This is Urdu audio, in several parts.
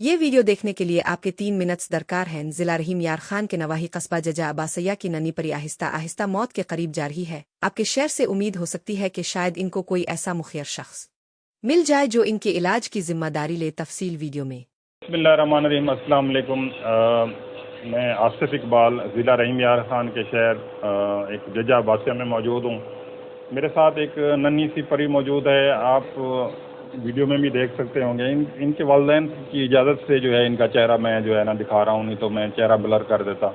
یہ ویڈیو دیکھنے کے لیے آپ کے 3 منٹس درکار ہیں۔ ضلع رحیم یار خان کے نواحی قصبہ ججا عباسیہ کی ننھی پری آہستہ آہستہ موت کے قریب جا رہی ہے۔ آپ کے شہر سے امید ہو سکتی ہے کہ شاید ان کو کوئی ایسا مخیر شخص مل جائے جو ان کے علاج کی ذمہ داری لے۔ تفصیل ویڈیو میں۔ بسم اللہ الرحمن الرحیم۔ السلام علیکم۔ میں آصف اقبال ضلع رحیم یار خان کے شہر ایک ججا عباسیہ میں موجود ہوں۔ میرے ساتھ ایک ننھی سی پری موجود ہے، آپ ویڈیو میں بھی دیکھ سکتے ہوں گے۔ ان کے والدین کی اجازت سے جو ہے ان کا چہرہ میں جو ہے نا دکھا رہا ہوں، نہیں تو میں چہرہ بلر کر دیتا۔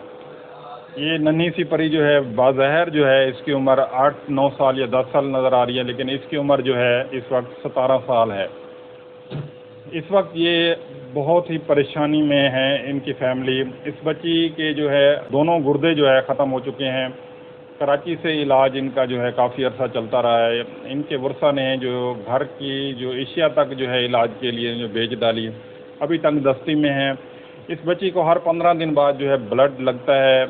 یہ ننھی سی پری جو ہے باظاہر جو ہے اس کی عمر 8-9 سال یا 10 سال نظر آ رہی ہے، لیکن اس کی عمر جو ہے اس وقت 17 سال ہے۔ اس وقت یہ بہت ہی پریشانی میں ہے ان کی فیملی۔ اس بچی کے جو ہے دونوں گردے جو ہے ختم ہو چکے ہیں۔ کراچی سے علاج ان کا جو ہے کافی عرصہ چلتا رہا ہے۔ ان کے ورثہ نے جو گھر کی جو اشیاء تک جو ہے علاج کے لیے جو بیچ ڈالی، ابھی تنگ دستی میں ہے۔ اس بچی کو ہر 15 دن بعد جو ہے بلڈ لگتا ہے۔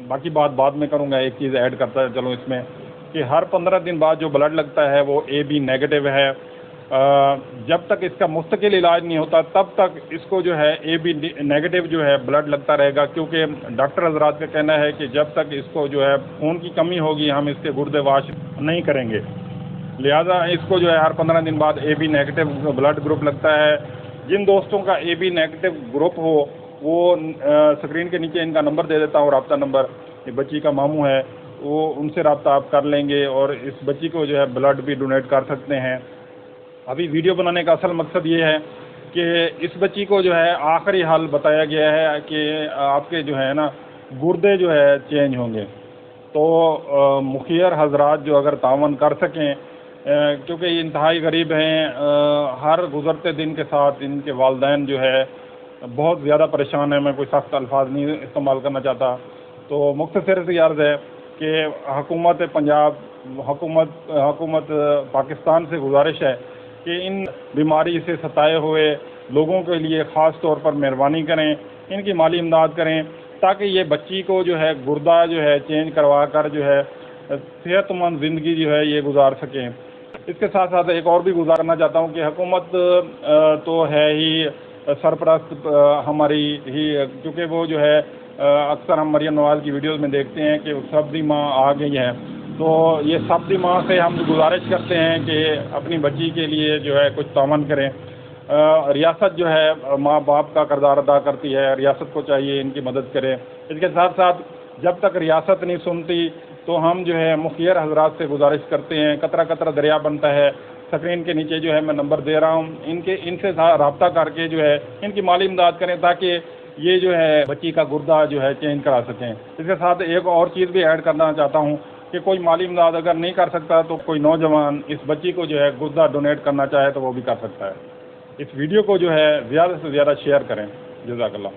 باقی بات بعد میں کروں گا، ایک چیز ایڈ کرتا چلوں اس میں کہ ہر 15 دن بعد جو بلڈ لگتا ہے وہ AB نیگیٹو ہے۔ جب تک اس کا مستقل علاج نہیں ہوتا تب تک اس کو جو ہے AB نیگیٹو جو ہے بلڈ لگتا رہے گا، کیونکہ ڈاکٹر حضرات کا کہنا ہے کہ جب تک اس کو جو ہے خون کی کمی ہوگی ہم اس کے گردے واش نہیں کریں گے۔ لہذا اس کو جو ہے ہر 15 دن بعد AB نیگیٹو بلڈ گروپ لگتا ہے۔ جن دوستوں کا AB نیگیٹو گروپ ہو وہ اسکرین کے نیچے ان کا نمبر دے دیتا ہوں، رابطہ نمبر۔ یہ بچی کا ماموں ہے، وہ ان سے رابطہ آپ کر لیں گے اور اس بچی کو جو ہے بلڈ بھی ڈونیٹ کر سکتے ہیں۔ ابھی ویڈیو بنانے کا اصل مقصد یہ ہے کہ اس بچی کو جو ہے آخری حل بتایا گیا ہے کہ آپ کے جو ہے نا گردے جو ہے چینج ہوں گے، تو مخیر حضرات جو اگر تعاون کر سکیں، کیونکہ یہ انتہائی غریب ہیں، ہر گزرتے دن کے ساتھ ان کے والدین جو ہے بہت زیادہ پریشان ہیں۔ میں کوئی سخت الفاظ نہیں استعمال کرنا چاہتا، تو مختصر سی عرض ہے کہ حکومت پنجاب، حکومت پاکستان سے گزارش ہے کہ ان بیماری سے ستائے ہوئے لوگوں کے لیے خاص طور پر مہربانی کریں، ان کی مالی امداد کریں تاکہ یہ بچی کو جو ہے گردہ جو ہے چینج کروا کر جو ہے صحت مند زندگی جو ہے یہ گزار سکیں۔ اس کے ساتھ ساتھ ایک اور بھی گزارنا چاہتا ہوں کہ حکومت تو ہے ہی سرپرست ہماری ہی، کیونکہ وہ جو ہے اکثر ہم مریم نواز کی ویڈیوز میں دیکھتے ہیں کہ سبزی ماں آ گئی ہے، تو یہ سبزی ماں سے ہم گزارش کرتے ہیں کہ اپنی بچی کے لیے جو ہے کچھ تعاون کریں۔ ریاست جو ہے ماں باپ کا کردار ادا کرتی ہے، ریاست کو چاہیے ان کی مدد کرے۔ اس کے ساتھ ساتھ جب تک ریاست نہیں سنتی تو ہم جو ہے مخیر حضرات سے گزارش کرتے ہیں، قطرہ قطرہ دریا بنتا ہے۔ اسکرین کے نیچے جو ہے میں نمبر دے رہا ہوں، ان سے رابطہ کر کے جو ہے ان کی مالی امداد کریں تاکہ یہ جو ہے بچی کا گردہ جو ہے چینج کرا سکیں۔ اس کے ساتھ ایک اور چیز بھی ایڈ کرنا چاہتا ہوں کہ کوئی مالی امداد اگر نہیں کر سکتا تو کوئی نوجوان اس بچی کو جو ہے گردہ ڈونیٹ کرنا چاہے تو وہ بھی کر سکتا ہے۔ اس ویڈیو کو جو ہے زیادہ سے زیادہ شیئر کریں۔ جزاک اللہ۔